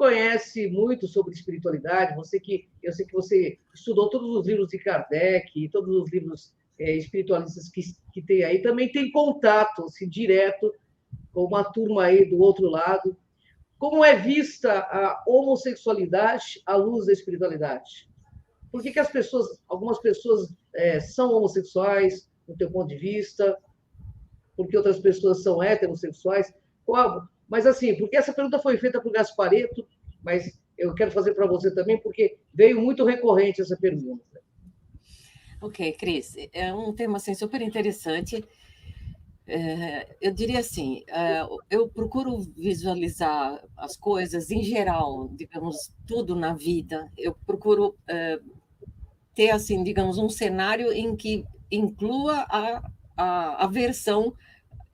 conhece muito sobre espiritualidade, eu sei que você estudou todos os livros de Kardec, todos os livros espiritualistas que tem aí, também tem contato assim, direto com uma turma aí do outro lado. Como é vista a homossexualidade à luz da espiritualidade? Por que as pessoas, algumas pessoas são homossexuais, do teu ponto de vista? Por que outras pessoas são heterossexuais? Mas, assim, porque essa pergunta foi feita por Gasparetto, mas eu quero fazer para você também, porque veio muito recorrente essa pergunta. Ok, Cris, é um tema assim, super interessante. Eu diria assim, eu procuro visualizar as coisas em geral, digamos, tudo na vida. Eu procuro ter, assim, digamos, um cenário em que inclua a versão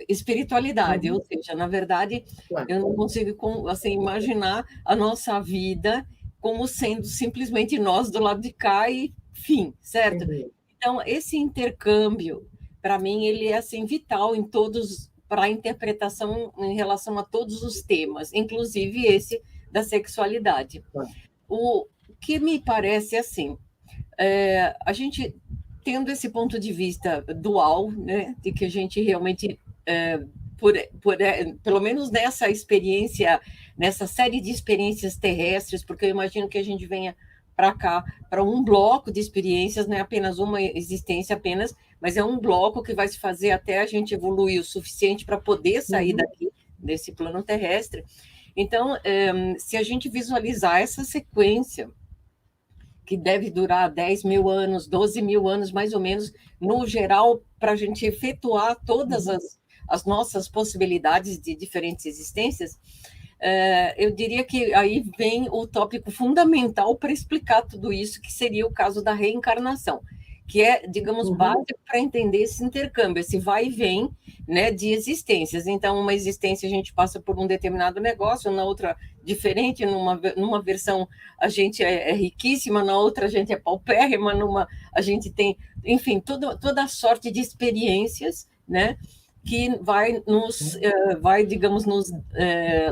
espiritualidade, ou seja, na verdade, Claro. eu não consigo assim, imaginar a nossa vida como sendo simplesmente nós do lado de cá e fim, certo? Uhum. Então, esse intercâmbio, para mim, ele é assim, vital em todos, para a interpretação em relação a todos os temas, inclusive esse da sexualidade. Claro. O que me parece assim, a gente tendo esse ponto de vista dual, né, de que a gente realmente, pelo menos nessa experiência, nessa série de experiências terrestres, porque eu imagino que a gente venha para cá, para um bloco de experiências, não é apenas uma existência apenas, mas é um bloco que vai se fazer até a gente evoluir o suficiente para poder sair daqui, desse plano terrestre. Então, se a gente visualizar essa sequência, que deve durar 10 mil anos, 12 mil anos, mais ou menos, no geral, para a gente efetuar todas as nossas possibilidades de diferentes existências, eu diria que aí vem o tópico fundamental para explicar tudo isso, que seria o caso da reencarnação, que é, digamos, básico para entender esse intercâmbio, esse vai e vem, né, de existências. Então, uma existência a gente passa por um determinado negócio, na outra diferente, numa versão a gente é riquíssima, na outra a gente é paupérrima, a gente tem, enfim, toda a sorte de experiências, né, que vai, digamos, nos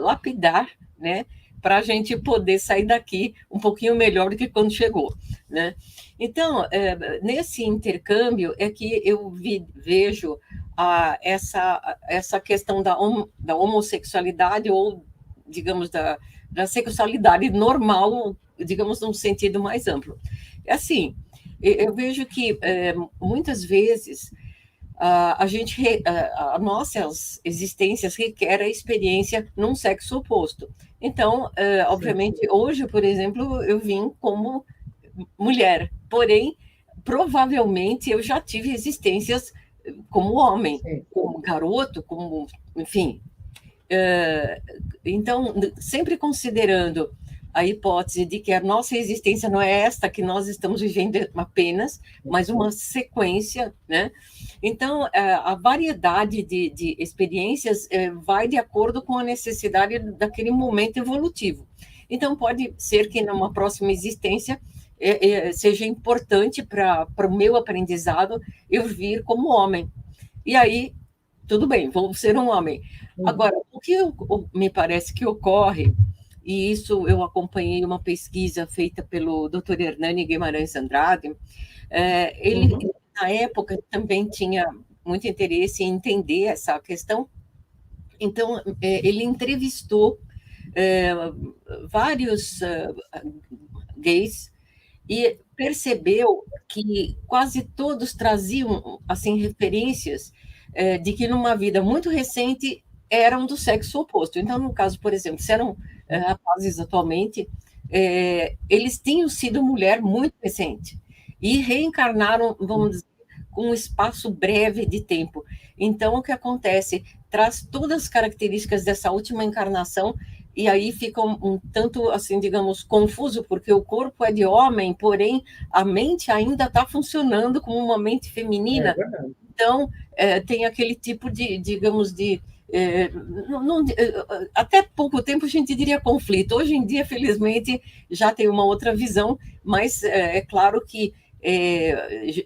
lapidar, né, para a gente poder sair daqui um pouquinho melhor do que quando chegou, né? Então, nesse intercâmbio é que eu vejo essa questão da homossexualidade ou, digamos, da sexualidade normal, digamos, num sentido mais amplo. Assim, eu vejo que muitas vezes as nossas existências requer a experiência num sexo oposto. Então, obviamente, hoje, por exemplo, eu vim como mulher, porém, provavelmente eu já tive existências como homem, como garoto, como, enfim. Então, sempre considerando a hipótese de que a nossa existência não é esta que nós estamos vivendo apenas, mas uma sequência, né? Então, a variedade de experiências vai de acordo com a necessidade daquele momento evolutivo. Então, pode ser que numa próxima existência seja importante para o meu aprendizado eu vir como homem. E aí, tudo bem, vou ser um homem. Agora, o que me parece que ocorre, e isso eu acompanhei uma pesquisa feita pelo Dr. Hernani Guimarães Andrade, ele, na época, também tinha muito interesse em entender essa questão, então, ele entrevistou vários gays e percebeu que quase todos traziam assim referências de que numa vida muito recente eram do sexo oposto. Então, no caso, por exemplo, se eram rapazes atualmente, eles tinham sido mulher muito recente e reencarnaram, vamos dizer, com um espaço breve de tempo. Então, o que acontece? Traz todas as características dessa última encarnação e aí fica um tanto, assim, digamos, confuso, porque o corpo é de homem, porém a mente ainda está funcionando como uma mente feminina. Então, tem aquele tipo de, digamos, até pouco tempo a gente diria conflito. Hoje em dia, felizmente, já tem uma outra visão, mas é claro que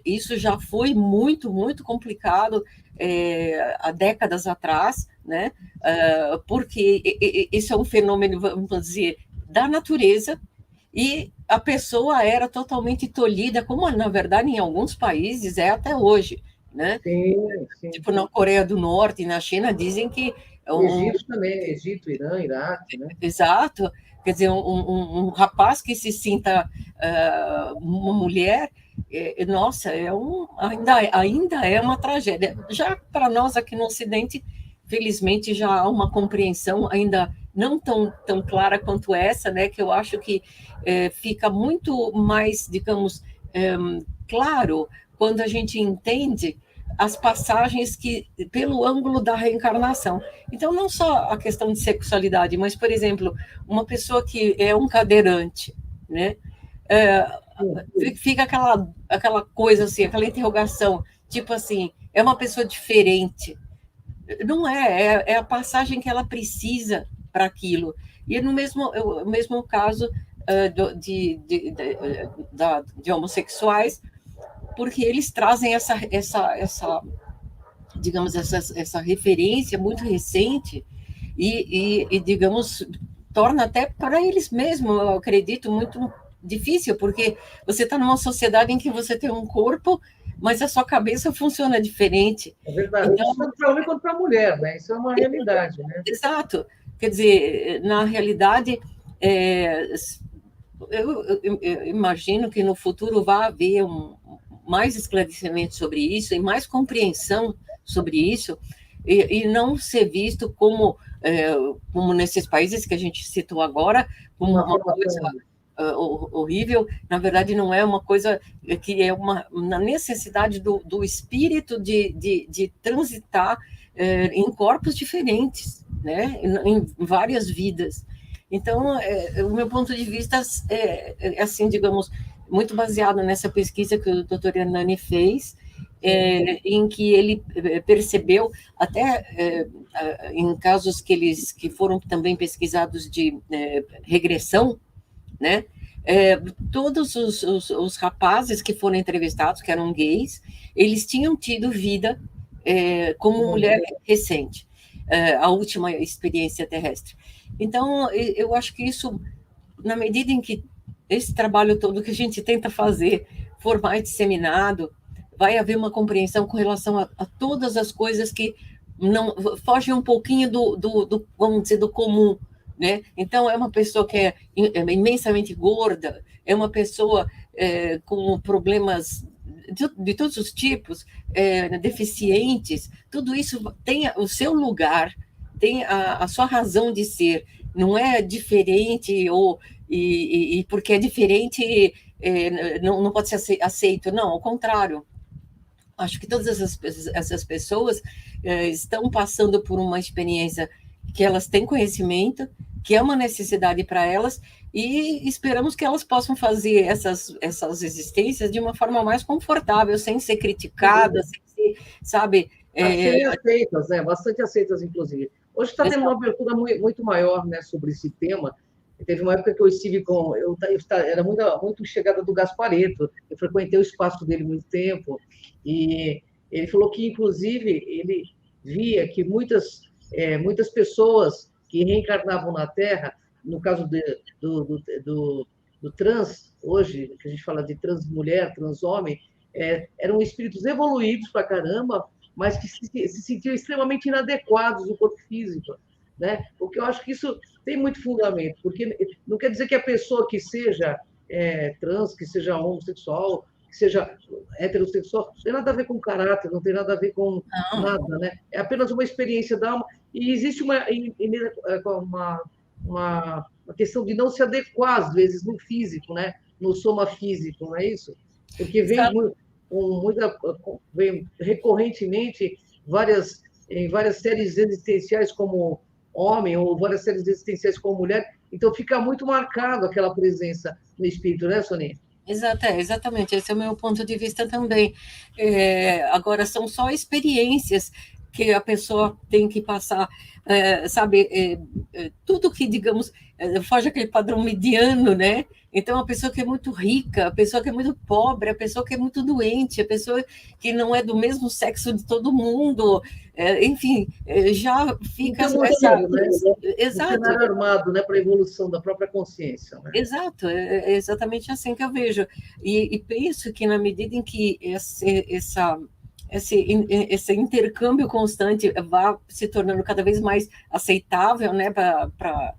isso já foi muito, muito complicado há décadas atrás, né? Porque isso é um fenômeno, vamos dizer, da natureza, e a pessoa era totalmente tolhida, como na verdade em alguns países é até hoje, né? Sim, sim. Tipo na Coreia do Norte e na China dizem que Egito também, Egito, Irã, Iraque, né? exato, quer dizer, um rapaz que se sinta uma mulher, nossa, ainda é uma tragédia. Já para nós aqui no Ocidente, felizmente já há uma compreensão ainda não tão clara quanto essa, né? Que eu acho que fica muito mais, digamos, claro quando a gente entende as passagens que pelo ângulo da reencarnação. Então, não só a questão de sexualidade, mas, por exemplo, uma pessoa que é um cadeirante, né? Fica aquela coisa assim, aquela interrogação, tipo assim, é uma pessoa diferente. Não é a passagem que ela precisa para aquilo. E no mesmo caso de homossexuais, porque eles trazem digamos, essa referência muito recente e, digamos, torna até para eles mesmos, eu acredito, muito difícil, porque você está numa sociedade em que você tem um corpo, mas a sua cabeça funciona diferente. É verdade, então, tanto para homem quanto para mulher, né? Isso é uma realidade, né? Exato. Quer dizer, na realidade, eu imagino que no futuro vai haver mais esclarecimento sobre isso e mais compreensão sobre isso, e não ser visto como nesses países que a gente citou agora, como uma coisa horrível. Na verdade, não é uma coisa que é na necessidade do espírito de transitar em corpos diferentes, né? Em várias vidas. Então, o meu ponto de vista é assim, digamos, muito baseado nessa pesquisa que o doutor Hernani fez, em que ele percebeu, até em casos que foram também pesquisados de regressão, né? Todos os rapazes que foram entrevistados, que eram gays, eles tinham tido vida como mulher recente, a última experiência terrestre. Então, eu acho que isso, na medida em que esse trabalho todo que a gente tenta fazer for mais disseminado, vai haver uma compreensão com relação a todas as coisas que não fogem um pouquinho vamos dizer, do comum, né? Então, é uma pessoa que é imensamente gorda, é uma pessoa com problemas de todos os tipos, deficientes, tudo isso tem o seu lugar, tem a sua razão de ser, não é diferente e porque é diferente não pode ser aceito, não, ao contrário. Acho que todas essas pessoas estão passando por uma experiência que elas têm conhecimento, que é uma necessidade para elas, e esperamos que elas possam fazer essas existências de uma forma mais confortável, sem ser criticadas, sem ser, sabe... serem aceitas, né? Bastante aceitas, inclusive. Hoje está tendo uma abertura muito maior, né, sobre esse tema. Teve uma época que eu estive com... Eu era muito chegada do Gasparetto, eu frequentei o espaço dele muito tempo, e ele falou que, inclusive, ele via que muitas pessoas que reencarnavam na Terra, no caso do trans, hoje, que a gente fala de transmulher, transhomem, eram espíritos evoluídos para caramba, mas que se sentiam extremamente inadequados no corpo físico, né? Porque eu acho que isso tem muito fundamento, porque não quer dizer que a pessoa que seja trans, que seja homossexual, que seja heterossexual, não tem nada a ver com caráter, não tem nada a ver com nada, né? É apenas uma experiência da alma, e existe uma questão de não se adequar, às vezes, no físico, né? No soma físico, não é isso? Porque vem recorrentemente em várias séries existenciais como homem ou várias séries existenciais como mulher, então fica muito marcado aquela presença no espírito, né, Sonia? Exatamente, esse é o meu ponto de vista também. Agora, são só experiências que a pessoa tem que passar, sabe, tudo que, digamos, foge aquele padrão mediano, né? Então, a pessoa que é muito rica, a pessoa que é muito pobre, a pessoa que é muito doente, a pessoa que não é do mesmo sexo de todo mundo, enfim, já fica Então, um essa... cenário, né? Um Exato. cenário armado, né, para a evolução da própria consciência. Né? Exato, é exatamente assim que eu vejo. E penso que na medida em que esse intercâmbio constante vá se tornando cada vez mais aceitável, né, para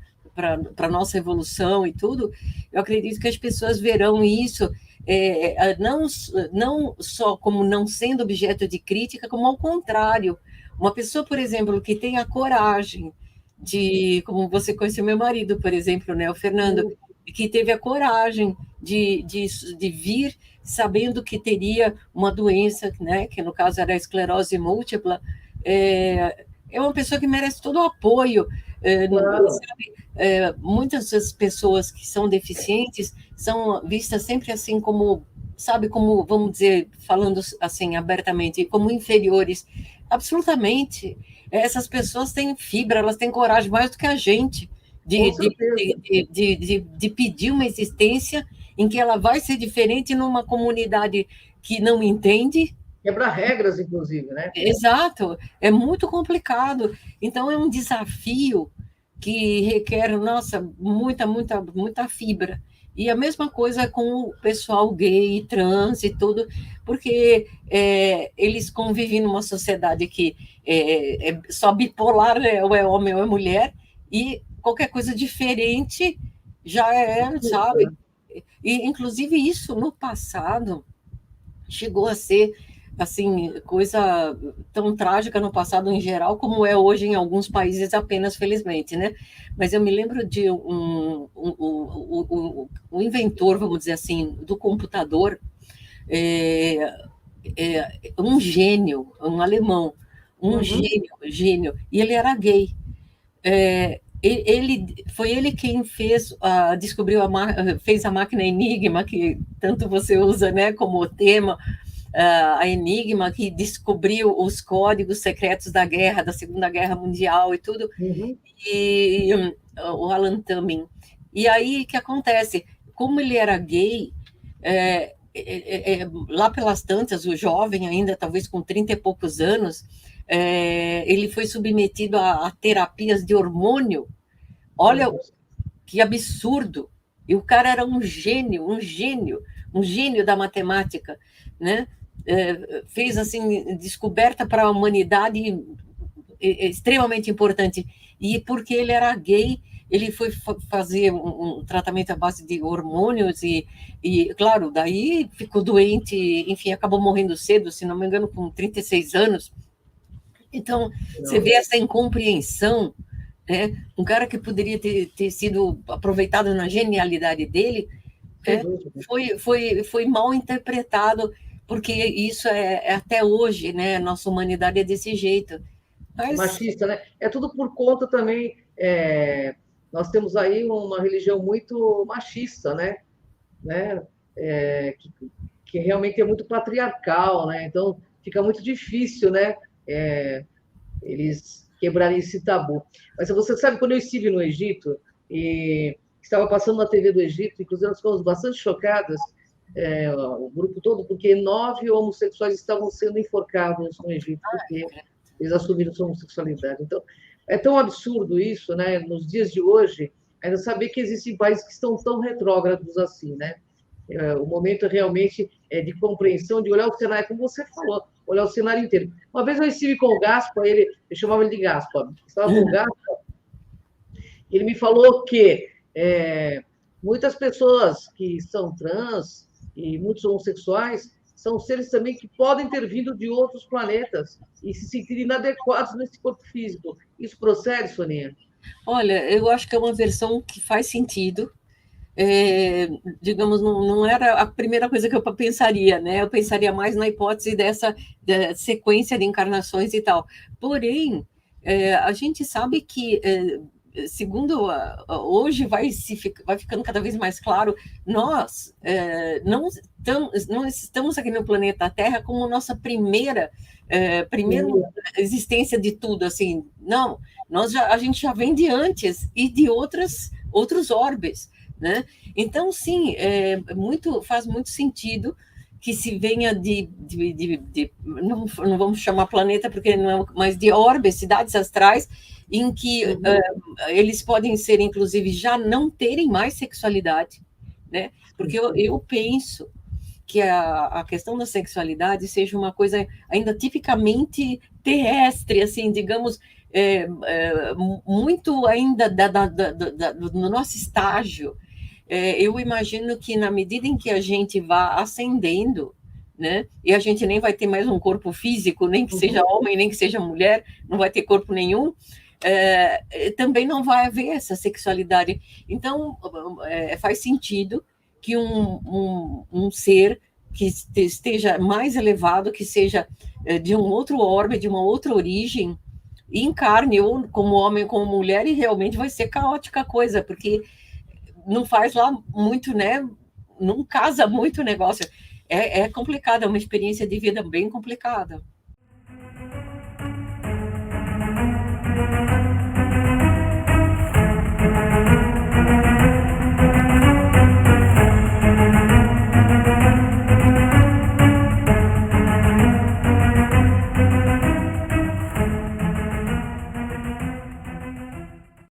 a nossa evolução e tudo, eu acredito que as pessoas verão isso não só como não sendo objeto de crítica, como ao contrário. Uma pessoa, por exemplo, que tem a coragem de, como você conheceu meu marido, por exemplo, né, o Fernando, que teve a coragem de vir sabendo que teria uma doença, né, que no caso era a esclerose múltipla, é uma pessoa que merece todo o apoio. Claro. Sabe, muitas das pessoas que são deficientes são vistas sempre assim como, sabe, como, vamos dizer, falando assim abertamente, como inferiores. Absolutamente. Essas pessoas têm fibra, elas têm coragem mais do que a gente de pedir uma existência em que ela vai ser diferente numa comunidade que não entende. Quebrar regras, inclusive, né? Exato, é muito complicado. Então, é um desafio que requer, nossa, muita fibra. E a mesma coisa com o pessoal gay, trans e tudo, porque eles convivem numa sociedade que é só bipolar, ou é homem ou é mulher, e qualquer coisa diferente já sabe? E, inclusive, isso no passado chegou a ser assim, coisa tão trágica no passado em geral, como é hoje em alguns países apenas, felizmente, né? Mas eu me lembro de um inventor, vamos dizer assim, do computador, um gênio, um alemão, gênio, e ele era gay. Foi ele quem fez, fez a máquina Enigma, que tanto você usa, né, como tema, a Enigma, que descobriu os códigos secretos da guerra, da Segunda Guerra Mundial e tudo, e o Alan Turing. E aí, o que acontece? Como ele era gay, lá pelas tantas, o jovem ainda, talvez com 30 e poucos anos, ele foi submetido a terapias de hormônio. Olha que absurdo! E o cara era um gênio da matemática, né? Fez assim descoberta para a humanidade extremamente importante. E porque ele era gay, ele foi fazer um tratamento à base de hormônios e, claro, daí ficou doente, enfim, acabou morrendo cedo, se não me engano, com 36 anos. Então, você vê essa incompreensão, né? Um cara que poderia ter sido aproveitado na genialidade dele, foi mal interpretado, porque isso até hoje, né? Nossa humanidade é desse jeito. Mas... Machista, né? É tudo por conta também. Nós temos aí uma religião muito machista, né? Que realmente é muito patriarcal, né? Então fica muito difícil, né? Eles quebrarem esse tabu. Mas você sabe, quando eu estive no Egito e estava passando na TV do Egito, inclusive nós ficamos bastante chocadas, o grupo todo, porque 9 homossexuais estavam sendo enforcados no Egito, porque eles assumiram sua homossexualidade. Então, é tão absurdo isso, né? Nos dias de hoje, ainda saber que existem países que estão tão retrógrados assim, né? O momento realmente é de compreensão, de olhar o cenário, como você falou, olhar o cenário inteiro. Uma vez eu estive com o Gaspa, eu chamava ele de Gaspa, estava com o Gaspa, ele me falou que muitas pessoas que são trans e muitos homossexuais são seres também que podem ter vindo de outros planetas e se sentirem inadequados nesse corpo físico. Isso procede, Soninha? Olha, eu acho que é uma versão que faz sentido. Digamos, não era a primeira coisa que eu pensaria, né? Eu pensaria mais na hipótese dessa sequência de encarnações e tal. Porém, a gente sabe que segundo hoje vai ficando cada vez mais claro, nós não estamos aqui no planeta Terra como nossa primeira existência de tudo, assim, não, a gente já vem de antes e de outros orbes, né? Então, sim, faz muito sentido que se venha não vamos chamar planeta, porque não é, mas de orbes, cidades astrais, em que eles podem ser, inclusive, já não terem mais sexualidade, né? Porque eu penso que a questão da sexualidade seja uma coisa ainda tipicamente terrestre, assim, digamos, muito ainda no nosso estágio. Eu imagino que na medida em que a gente vá ascendendo, né, e a gente nem vai ter mais um corpo físico, nem que seja homem, nem que seja mulher, não vai ter corpo nenhum, também não vai haver essa sexualidade. Então, faz sentido que um ser que esteja mais elevado, que seja de um outro orbe, de uma outra origem, e encarne ou como homem, como mulher, e realmente vai ser caótica a coisa, porque não faz lá muito, né? Não casa muito o negócio. É complicado, é uma experiência de vida bem complicada.